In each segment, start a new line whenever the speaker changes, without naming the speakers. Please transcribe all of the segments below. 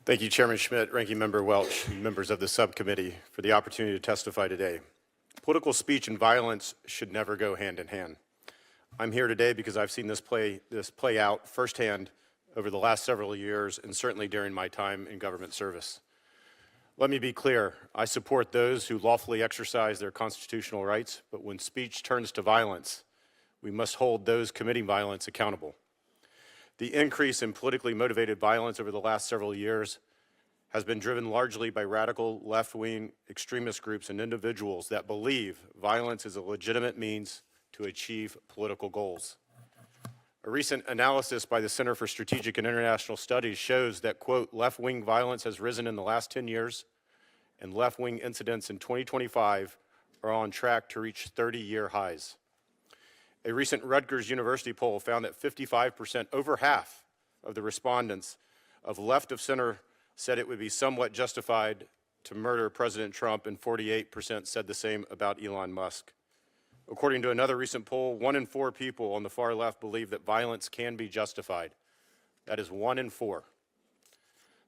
Thank you, Chairman Schmidt, Ranking Member Welch, and members of the subcommittee for the opportunity to testify today. Political speech and violence should never go hand in hand. I'm here today because I've seen this play out firsthand over the last several years and certainly during my time in government service. Let me be clear, I support those who lawfully exercise their constitutional rights, but when speech turns to violence, we must hold those committing violence accountable. The increase in politically motivated violence over the last several years has been driven largely by radical left-wing extremist groups and individuals that believe violence is a legitimate means to achieve political goals. A recent analysis by the Center for Strategic and International Studies shows that, quote, left-wing violence has risen in the last 10 years, and left-wing incidents in 2025 are on track to reach 30-year highs. A recent Rutgers University poll found that 55%, over half of the respondents of left of center said it would be somewhat justified to murder President Trump, and 48% said the same about Elon Musk. According to another recent poll, 1 in 4 people on the far left believe that violence can be justified. That is 1 in 4.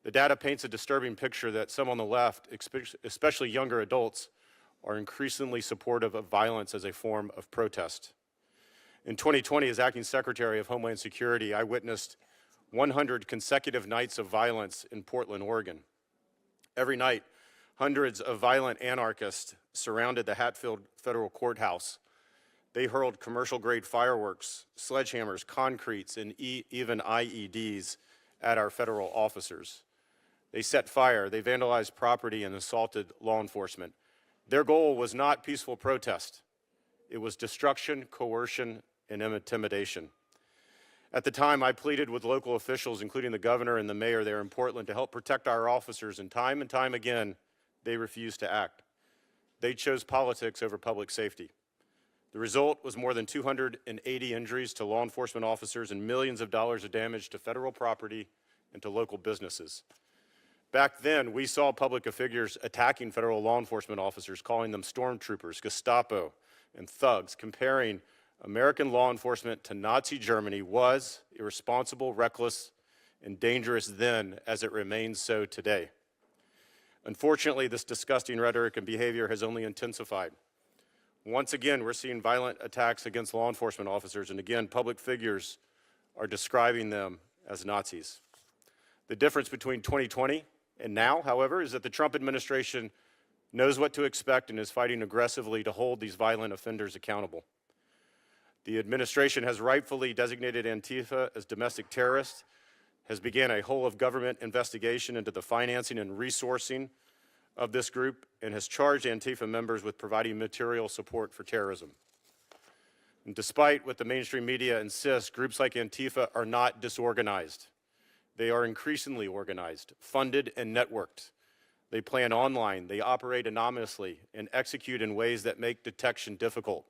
The data paints a disturbing picture that some on the left, especially younger adults, are increasingly supportive of violence as a form of protest. In 2020, as Acting Secretary of Homeland Security, I witnessed 100 consecutive nights of violence in Portland, Oregon. Every night, hundreds of violent anarchists surrounded the Hatfield Federal Courthouse. They hurled commercial-grade fireworks, sledgehammers, concretes, and even IEDs at our federal officers. They set fire, they vandalized property, and assaulted law enforcement. Their goal was not peaceful protest. It was destruction, coercion, and intimidation. At the time, I pleaded with local officials, including the governor and the mayor there in Portland, to help protect our officers, and time again, they refused to act. They chose politics over public safety. The result was more than 280 injuries to law enforcement officers and millions of dollars of damage to federal property and to local businesses. Back then, we saw public figures attacking federal law enforcement officers, calling them stormtroopers, Gestapo, and thugs. Comparing American law enforcement to Nazi Germany was irresponsible, reckless, and dangerous then, as it remains so today. Unfortunately, this disgusting rhetoric and behavior has only intensified. Once again, we're seeing violent attacks against law enforcement officers, and again, public figures are describing them as Nazis. The difference between 2020 and now, however, is that the Trump administration knows what to expect and is fighting aggressively to hold these violent offenders accountable. The administration has rightfully designated Antifa as domestic terrorists, has begun a whole-of-government investigation into the financing and resourcing of this group, and has charged Antifa members with providing material support for terrorism. And despite what the mainstream media insists, groups like Antifa are not disorganized. They are increasingly organized, funded, and networked. They plan online, they operate anonymously, and execute in ways that make detection difficult.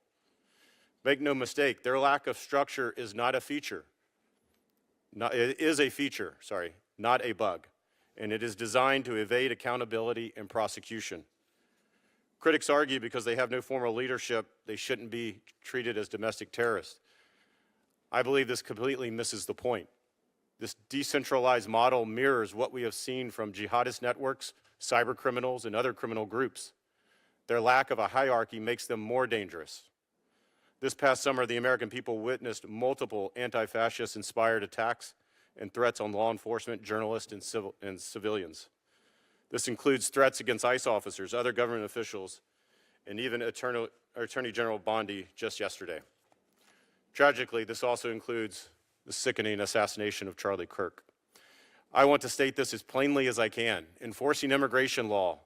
Make no mistake, their lack of structure is not a feature. It is a feature, not a bug. And it is designed to evade accountability and prosecution. Critics argue because they have no formal leadership, they shouldn't be treated as domestic terrorists. I believe this completely misses the point. This decentralized model mirrors what we have seen from jihadist networks, cyber criminals, and other criminal groups. Their lack of a hierarchy makes them more dangerous. This past summer, the American people witnessed multiple anti-fascist inspired attacks and threats on law enforcement, journalists, and civilians. This includes threats against ICE officers, other government officials, and even Attorney General Bondi just yesterday. Tragically, this also includes the sickening assassination of Charlie Kirk. I want to state this as plainly as I can. Enforcing immigration law,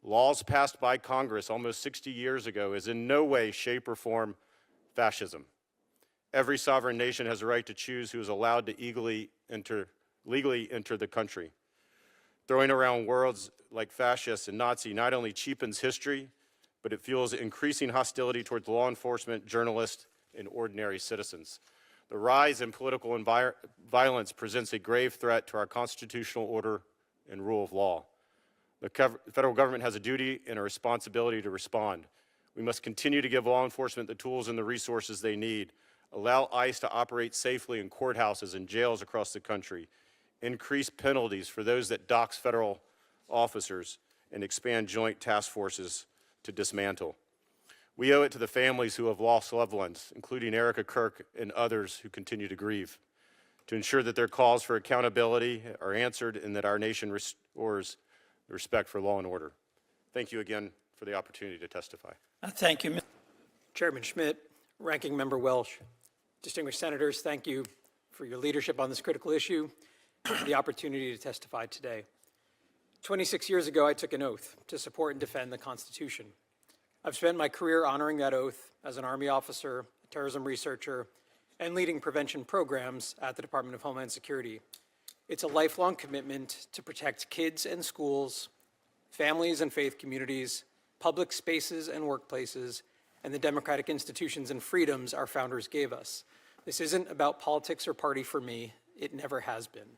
laws passed by Congress almost 60 years ago, is in no way, shape, or form fascism. Every sovereign nation has a right to choose who is allowed to legally enter the country. Throwing around words like fascist and Nazi not only cheapens history, but it fuels increasing hostility towards law enforcement, journalists, and ordinary citizens. The rise in political violence presents a grave threat to our constitutional order and rule of law. The federal government has a duty and a responsibility to respond. We must continue to give law enforcement the tools and the resources they need, allow ICE to operate safely in courthouses and jails across the country, increase penalties for those that dox federal officers, and expand joint task forces to dismantle. We owe it to the families who have lost loved ones, including Erica Kirk and others who continue to grieve, to ensure that their calls for accountability are answered and that our nation restores respect for law and order. Thank you again for the opportunity to testify.
Thank you, Chairman Schmidt, Ranking Member Welch, distinguished senators, thank you for your leadership on this critical issue and for the opportunity to testify today. 26 years ago, I took an oath to support and defend the Constitution. I've spent my career honoring that oath as an Army officer, a terrorism researcher, and leading prevention programs at the Department of Homeland Security. It's a lifelong commitment to protect kids and schools, families and faith communities, public spaces and workplaces, and the democratic institutions and freedoms our founders gave us. This isn't about politics or party for me. It never has been.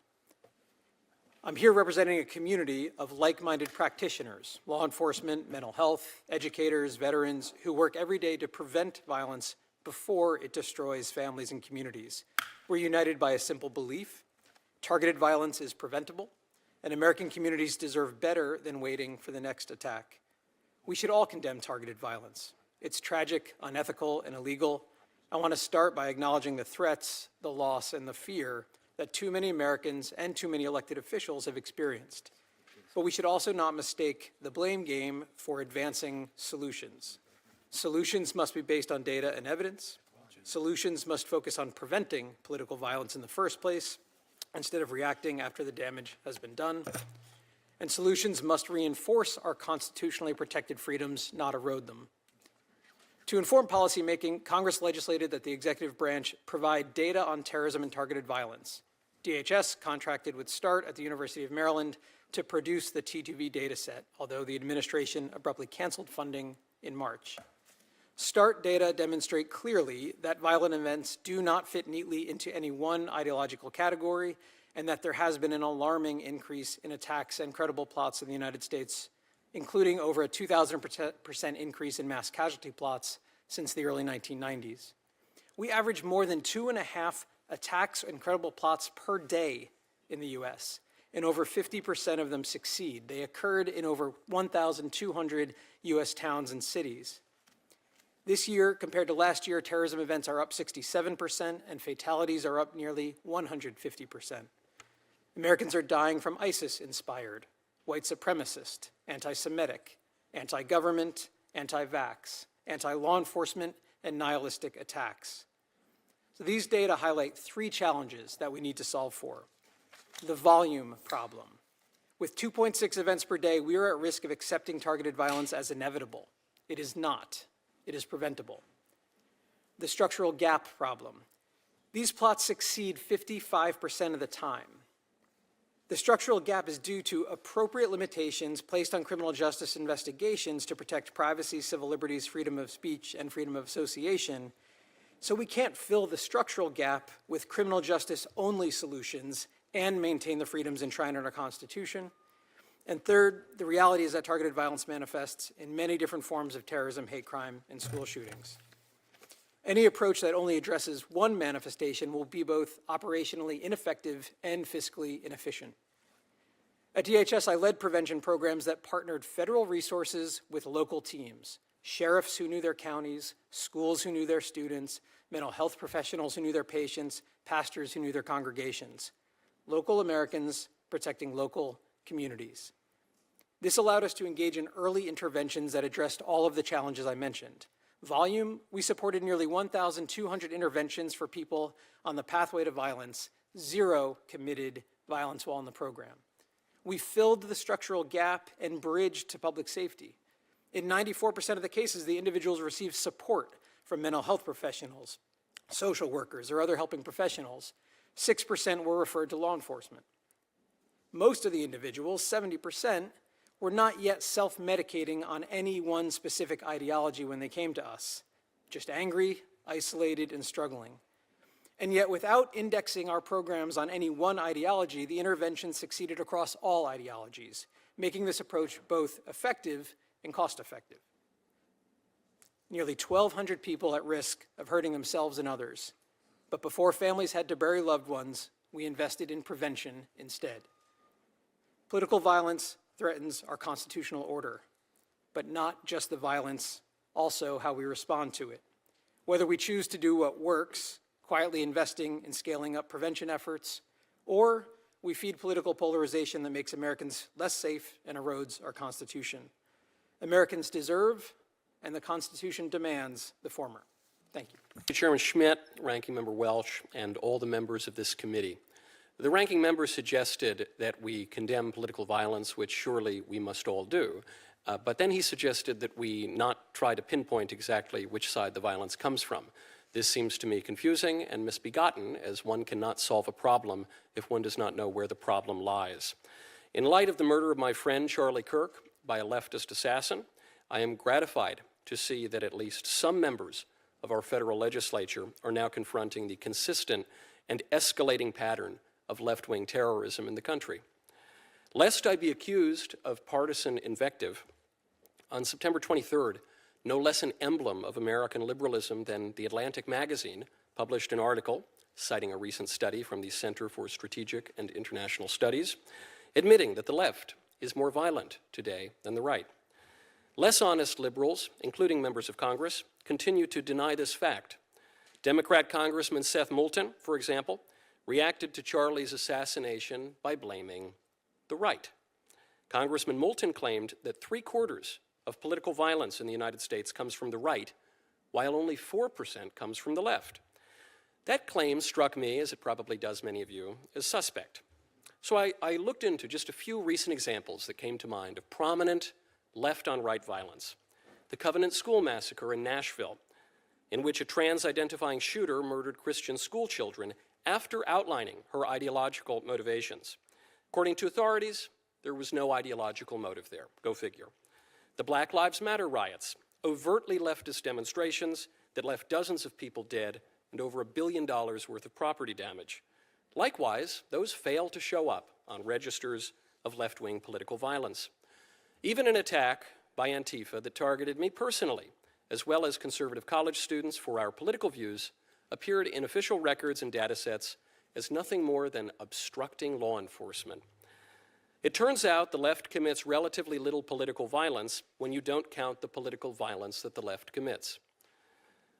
I'm here representing a community of like-minded practitioners, law enforcement, mental health, educators, veterans, who work every day to prevent violence before it destroys families and communities. We're united by a simple belief: targeted violence is preventable, and American communities deserve better than waiting for the next attack. We should all condemn targeted violence. It's tragic, unethical, and illegal. I want to start by acknowledging the threats, the loss, and the fear that too many Americans and too many elected officials have experienced. But we should also not mistake the blame game for advancing solutions. Solutions must be based on data and evidence. Solutions must focus on preventing political violence in the first place, instead of reacting after the damage has been done. And solutions must reinforce our constitutionally protected freedoms, not erode them. To inform policymaking, Congress legislated that the executive branch provide data on terrorism and targeted violence. DHS contracted with START at the University of Maryland to produce the T2V data set, although the administration abruptly canceled funding in March. START data demonstrate clearly that violent events do not fit neatly into any one ideological category, and that there has been an alarming increase in attacks and credible plots in the United States, including over a 2,000% increase in mass casualty plots since the early 1990s. We average more than 2.5 attacks and credible plots per day in the US, and over 50% of them succeed. They occurred in over 1,200 US towns and cities. This year, compared to last year, terrorism events are up 67% and fatalities are up nearly 150%. Americans are dying from ISIS-inspired, white supremacist, anti-Semitic, anti-government, anti-vax, anti-law enforcement, and nihilistic attacks. So these data highlight 3 challenges that we need to solve for. The volume problem. With 2.6 events per day, we are at risk of accepting targeted violence as inevitable. It is not. It is preventable. The structural gap problem. These plots succeed 55% of the time. The structural gap is due to appropriate limitations placed on criminal justice investigations to protect privacy, civil liberties, freedom of speech, and freedom of association. So we can't fill the structural gap with criminal justice-only solutions and maintain the freedoms enshrined in our Constitution. And third, the reality is that targeted violence manifests in many different forms of terrorism, hate crime, and school shootings. Any approach that only addresses one manifestation will be both operationally ineffective and fiscally inefficient. At DHS, I led prevention programs that partnered federal resources with local teams, sheriffs who knew their counties, schools who knew their students, mental health professionals who knew their patients, pastors who knew their congregations. Local Americans protecting local communities. This allowed us to engage in early interventions that addressed all of the challenges I mentioned. Volume, we supported nearly 1,200 interventions for people on the pathway to violence. 0 committed violence while in the program. We filled the structural gap and bridged to public safety. In 94% of the cases, the individuals received support from mental health professionals, social workers, or other helping professionals. 6% were referred to law enforcement. Most of the individuals, 70%, were not yet self-medicating on any one specific ideology when they came to us, just angry, isolated, and struggling. And yet, without indexing our programs on any one ideology, the intervention succeeded across all ideologies, making this approach both effective and cost-effective. Nearly 1,200 people at risk of hurting themselves and others. But before families had to bury loved ones, we invested in prevention instead. Political violence threatens our constitutional order, but not just the violence, also how we respond to it. Whether we choose to do what works, quietly investing in scaling up prevention efforts, or we feed political polarization that makes Americans less safe and erodes our Constitution. Americans deserve, and the Constitution demands, the former. Thank you.
Chairman Schmidt, Ranking Member Welch, and all the members of this committee. The ranking member suggested that we condemn political violence, which surely we must all do. But then he suggested that we not try to pinpoint exactly which side the violence comes from. This seems to me confusing and misbegotten, as one cannot solve a problem if one does not know where the problem lies. In light of the murder of my friend Charlie Kirk by a leftist assassin, I am gratified to see that at least some members of our federal legislature are now confronting the consistent and escalating pattern of left-wing terrorism in the country. Lest I be accused of partisan invective, on September 23rd, no less an emblem of American liberalism than The Atlantic magazine published an article citing a recent study from the Center for Strategic and International Studies, admitting that the left is more violent today than the right. Less honest liberals, including members of Congress, continue to deny this fact. Democrat Congressman Seth Moulton, for example, reacted to Charlie's assassination by blaming the right. Congressman Moulton claimed that 3/4 of political violence in the United States comes from the right, while only 4% comes from the left. That claim struck me, as it probably does many of you, as suspect. So I looked into just a few recent examples that came to mind of prominent left-on-right violence. The Covenant School Massacre in Nashville, in which a trans-identifying shooter murdered Christian school children after outlining her ideological motivations. According to authorities, there was no ideological motive there. Go figure. The Black Lives Matter riots, overtly leftist demonstrations that left dozens of people dead and over $1 billion worth of property damage. Likewise, those fail to show up on registers of left-wing political violence. Even an attack by Antifa that targeted me personally, as well as conservative college students for our political views, appeared in official records and data sets as nothing more than obstructing law enforcement. It turns out the left commits relatively little political violence when you don't count the political violence that the left commits.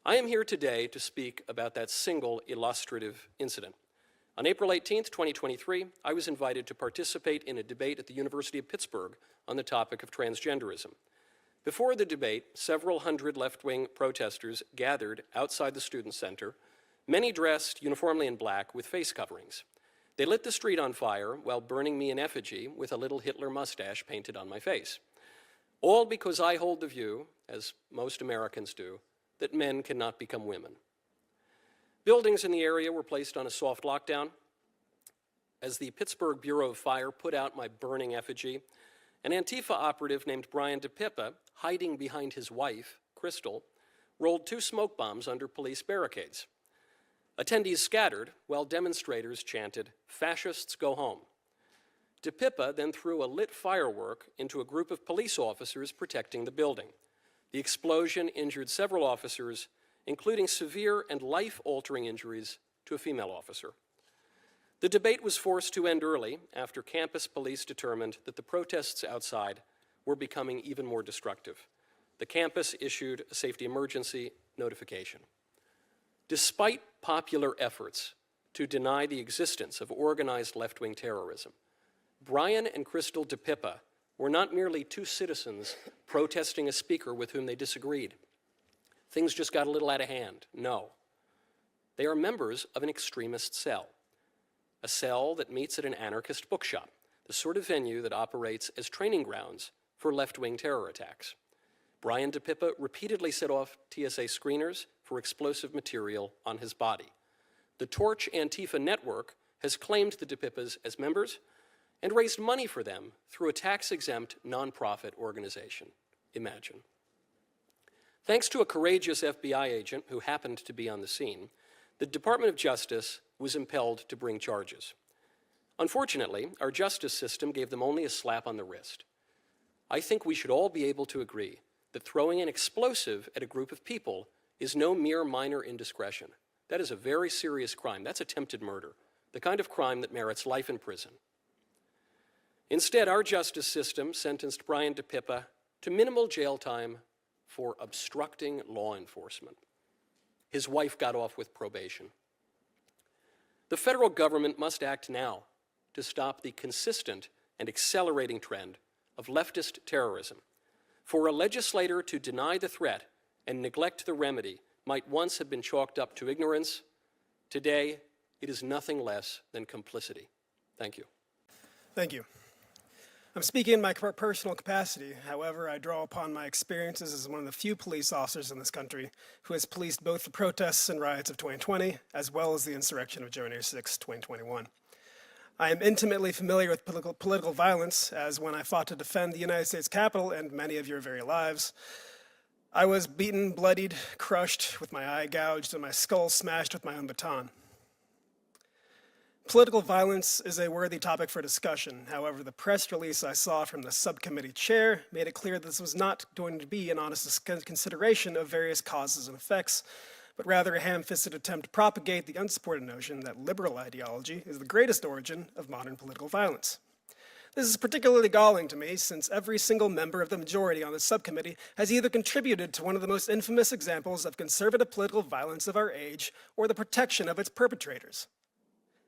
I am here today to speak about that single illustrative incident. On April 18th, 2023, I was invited to participate in a debate at the University of Pittsburgh on the topic of transgenderism. Before the debate, several hundred left-wing protesters gathered outside the Student Center, many dressed uniformly in black with face coverings. They lit the street on fire while burning me in effigy with a little Hitler mustache painted on my face. All because I hold the view, as most Americans do, that men cannot become women. Buildings in the area were placed on a soft lockdown. As the Pittsburgh Bureau of Fire put out my burning effigy, an Antifa operative named Brian DePippa, hiding behind his wife, Crystal, rolled 2 smoke bombs under police barricades. Attendees scattered while demonstrators chanted, "Fascists go home." DePippa then threw a lit firework into a group of police officers protecting the building. The explosion injured several officers, including severe and life-altering injuries to a female officer. The debate was forced to end early after campus police determined that the protests outside were becoming even more destructive. The campus issued a safety emergency notification. Despite popular efforts to deny the existence of organized left-wing terrorism, Brian and Crystal DePippa were not merely 2 citizens protesting a speaker with whom they disagreed. Things just got a little out of hand. No. They are members of an extremist cell, a cell that meets at an anarchist bookshop, the sort of venue that operates as training grounds for left-wing terror attacks. Brian DePippa repeatedly set off TSA screeners for explosive material on his body. The Torch Antifa network has claimed the DePippas as members and raised money for them through a tax-exempt nonprofit organization. Imagine. Thanks to a courageous FBI agent who happened to be on the scene, the Department of Justice was impelled to bring charges. Unfortunately, our justice system gave them only a slap on the wrist. I think we should all be able to agree that throwing an explosive at a group of people is no mere minor indiscretion. That is a very serious crime. That's attempted murder. the kind of crime that merits life in prison. Instead, our justice system sentenced Brian DePippa to minimal jail time for obstructing law enforcement. His wife got off with probation. The federal government must act now to stop the consistent and accelerating trend of leftist terrorism. For a legislator to deny the threat and neglect the remedy might once have been chalked up to ignorance. Today, it is nothing less than complicity. Thank you.
Thank you. I'm speaking in my personal capacity. However, I draw upon my experiences as one of the few police officers in this country who has policed both the protests and riots of 2020, as well as the insurrection of January 6, 2021. I am intimately familiar with political violence, as when I fought to defend the United States Capitol and many of your very lives, I was beaten, bloodied, crushed, with my eye gouged, and my skull smashed with my own baton. Political violence is a worthy topic for discussion. However, the press release I saw from the subcommittee chair made it clear that this was not going to be an honest consideration of various causes and effects, but rather a ham-fisted attempt to propagate the unsupported notion that liberal ideology is the greatest origin of modern political violence. This is particularly galling to me, since every single member of the majority on the subcommittee has either contributed to one of the most infamous examples of conservative political violence of our age or the protection of its perpetrators.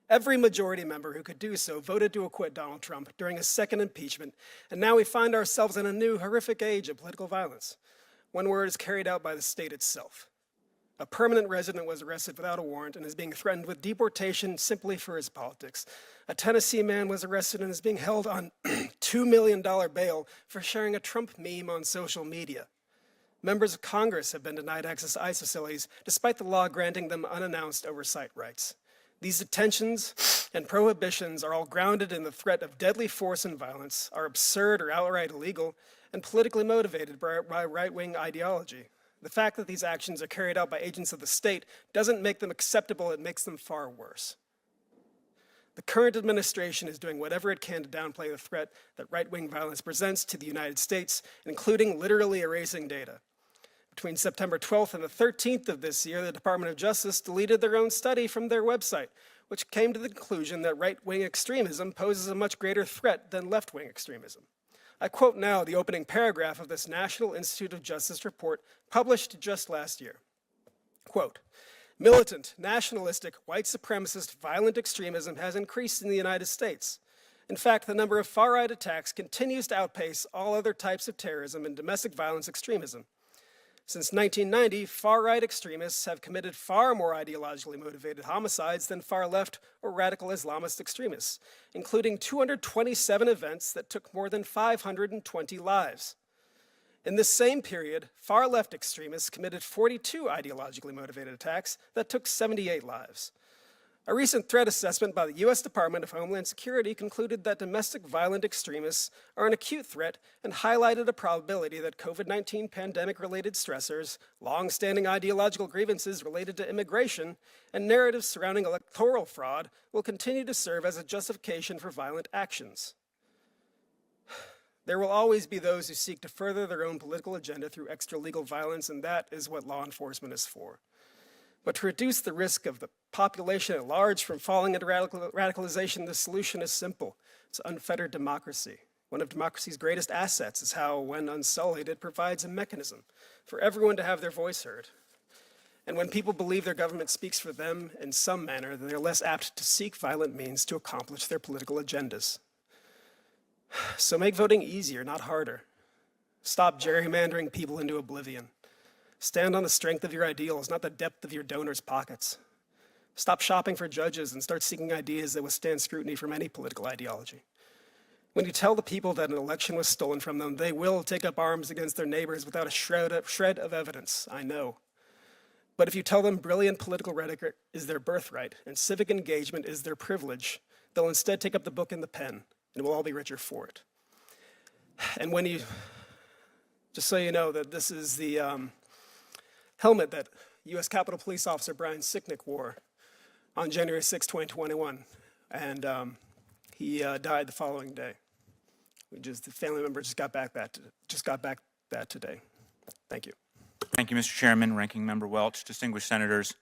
Every majority member who could do so voted to acquit Donald Trump during his second impeachment, and now we find ourselves in a new horrific age of political violence, one where it is carried out by the state itself. A permanent resident was arrested without a warrant and is being threatened with deportation simply for his politics. A Tennessee man was arrested and is being held on $2 million bail for sharing a Trump meme on social media. Members of Congress have been denied access to ICE facilities despite the law granting them unannounced oversight rights. These detentions and prohibitions are all grounded in the threat of deadly force and violence, are absurd or outright illegal, and politically motivated by right-wing ideology. The fact that these actions are carried out by agents of the state doesn't make them acceptable, it makes them far worse. The current administration is doing whatever it can to downplay the threat that right-wing violence presents to the United States, including literally erasing data. Between September 12th and the 13th of this year, the Department of Justice deleted their own study from their website, which came to the conclusion that right-wing extremism poses a much greater threat than left-wing extremism. I quote now the opening paragraph of this National Institute of Justice report published just last year. Quote, "Militant, nationalistic, white supremacist, violent extremism has increased in the United States. In fact, the number of far-right attacks continues to outpace all other types of terrorism and domestic violence extremism. Since 1990, far-right extremists have committed far more ideologically motivated homicides than far-left or radical Islamist extremists, including 227 events that took more than 520 lives. In this same period, far-left extremists committed 42 ideologically motivated attacks that took 78 lives. A recent threat assessment by the U.S. Department of Homeland Security concluded that domestic violent extremists are an acute threat and highlighted a probability that COVID-19 pandemic-related stressors, long-standing ideological grievances related to immigration, and narratives surrounding electoral fraud will continue to serve as a justification for violent actions. There will always be those who seek to further their own political agenda through extra-legal violence, and that is what law enforcement is for. But to reduce the risk of the population at large from falling into radicalization, the solution is simple. It's unfettered democracy. One of democracy's greatest assets is how, when unsullied, it provides a mechanism for everyone to have their voice heard. And when people believe their government speaks for them in some manner, then they're less apt to seek violent means to accomplish their political agendas. So make voting easier, not harder. Stop gerrymandering people into oblivion. Stand on the strength of your ideals, not the depth of your donors' pockets. Stop shopping for judges and start seeking ideas that withstand scrutiny from any political ideology. When you tell the people that an election was stolen from them, they will take up arms against their neighbors without a shred of evidence, I know. But if you tell them brilliant political rhetoric is their birthright and civic engagement is their privilege, they'll instead take up the book and the pen, and we'll all be richer for it. And when you, just so you know that this is the helmet that U.S. Capitol Police Officer Brian Sicknick wore on January 6, 2021, and he died the following day. The family member just got back that today. Thank you.
Thank you, Mr. Chairman, Ranking Member Welch, distinguished senators.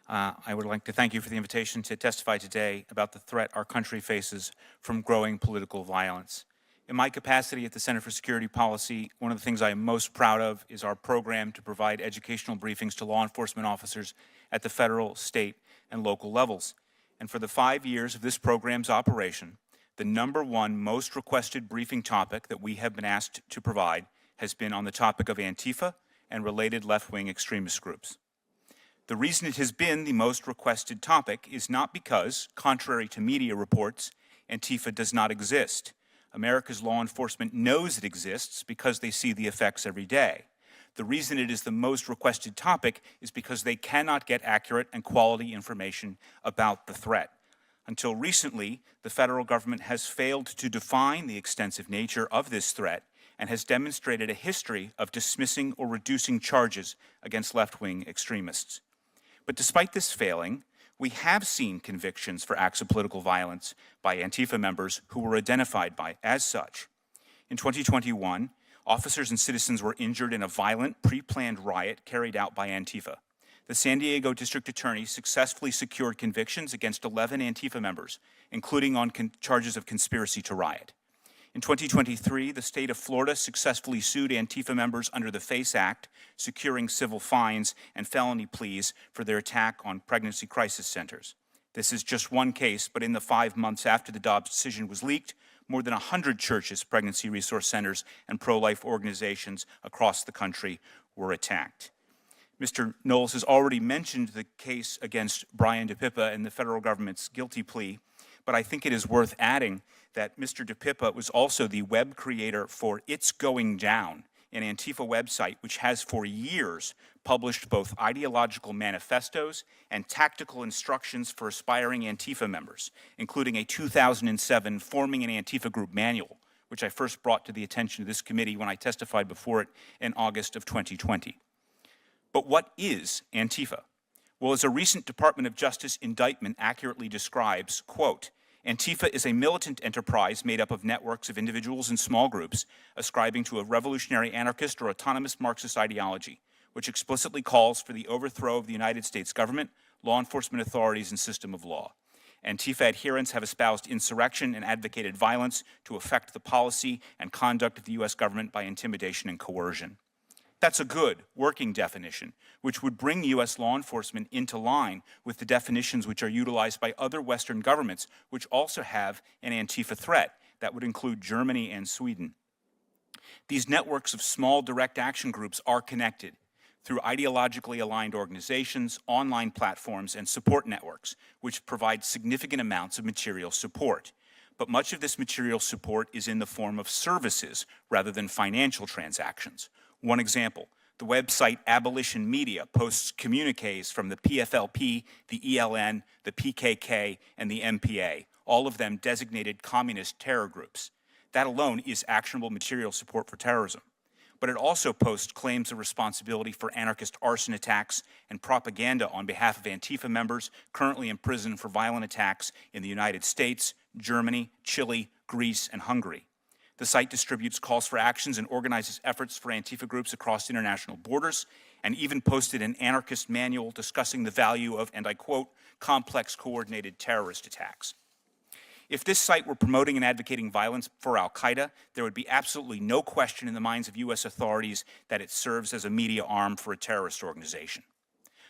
I would like to thank you for the invitation to testify today about the threat our country faces from growing political violence. In my capacity at the Center for Security Policy, one of the things I am most proud of is our program to provide educational briefings to law enforcement officers at the federal, state, and local levels. And for the 5 years of this program's operation, the #1 most requested briefing topic that we have been asked to provide has been on the topic of Antifa and related left-wing extremist groups. The reason it has been the most requested topic is not because, contrary to media reports, Antifa does not exist. America's law enforcement knows it exists because they see the effects every day. The reason it is the most requested topic is because they cannot get accurate and quality information about the threat. Until recently, the federal government has failed to define the extensive nature of this threat and has demonstrated a history of dismissing or reducing charges against left-wing extremists. But despite this failing, we have seen convictions for acts of political violence by Antifa members who were identified as such. In 2021, officers and citizens were injured in a violent, pre-planned riot carried out by Antifa. The San Diego District Attorney successfully secured convictions against 11 Antifa members, including on charges of conspiracy to riot. In 2023, the state of Florida successfully sued Antifa members under the FACE Act, securing civil fines and felony pleas for their attack on pregnancy crisis centers. This is just one case, but in the 5 months after the Dobbs decision was leaked, more than 100 churches, pregnancy resource centers, and pro-life organizations across the country were attacked. Mr. Knowles has already mentioned the case against Brian DePippa and the federal government's guilty plea, but I think it is worth adding that Mr. DePippa was also the web creator for It's Going Down, an Antifa website which has for years published both ideological manifestos and tactical instructions for aspiring Antifa members, including a 2007 Forming an Antifa Group manual, which I first brought to the attention of this committee when I testified before it in August of 2020. But what is Antifa? Well, as a recent Department of Justice indictment accurately describes, quote, Antifa is a militant enterprise made up of networks of individuals and small groups ascribing to a revolutionary anarchist or autonomous Marxist ideology, which explicitly calls for the overthrow of the United States government, law enforcement authorities, and system of law. Antifa adherents have espoused insurrection and advocated violence to affect the policy and conduct of the U.S. government by intimidation and coercion. That's a good working definition, which would bring U.S. law enforcement into line with the definitions which are utilized by other Western governments, which also have an Antifa threat. That would include Germany and Sweden. These networks of small direct action groups are connected through ideologically aligned organizations, online platforms, and support networks, which provide significant amounts of material support. But much of this material support is in the form of services rather than financial transactions. One example, the website Abolition Media posts communiques from the PFLP, the ELN, the PKK, and the MPA, all of them designated communist terror groups. That alone is actionable material support for terrorism. But it also posts claims of responsibility for anarchist arson attacks and propaganda on behalf of Antifa members currently in prison for violent attacks in the United States, Germany, Chile, Greece, and Hungary. The site distributes calls for actions and organizes efforts for Antifa groups across international borders, and even posted an anarchist manual discussing the value of, and I quote, complex coordinated terrorist attacks. If this site were promoting and advocating violence for al-Qaeda, there would be absolutely no question in the minds of U.S. authorities that it serves as a media arm for a terrorist organization.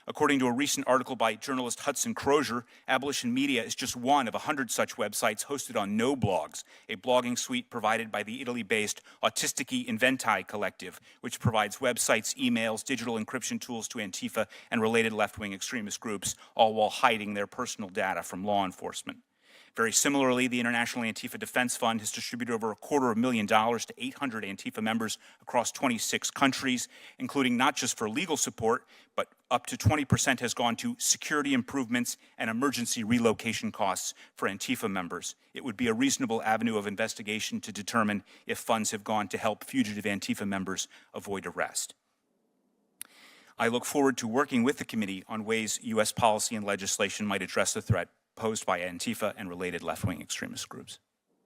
According to a recent article by journalist Hudson Crozier, Abolition Media is just one of 100 such websites hosted on No Blogs, a blogging suite provided by the Italy-based Autistici Inventi collective, which provides websites, emails, digital encryption tools to Antifa and related left-wing extremist groups, all while hiding their personal data from law enforcement. Very similarly, the International Antifa Defense Fund has distributed over $250,000 to 800 Antifa members across 26 countries, including not just for legal support, but up to 20% has gone to security improvements and emergency relocation costs for Antifa members. It would be a reasonable avenue of investigation to determine if funds have gone to help fugitive Antifa members avoid arrest. I look forward to working with the committee on ways U.S. policy and legislation might address the threat posed by Antifa and related left-wing extremist groups.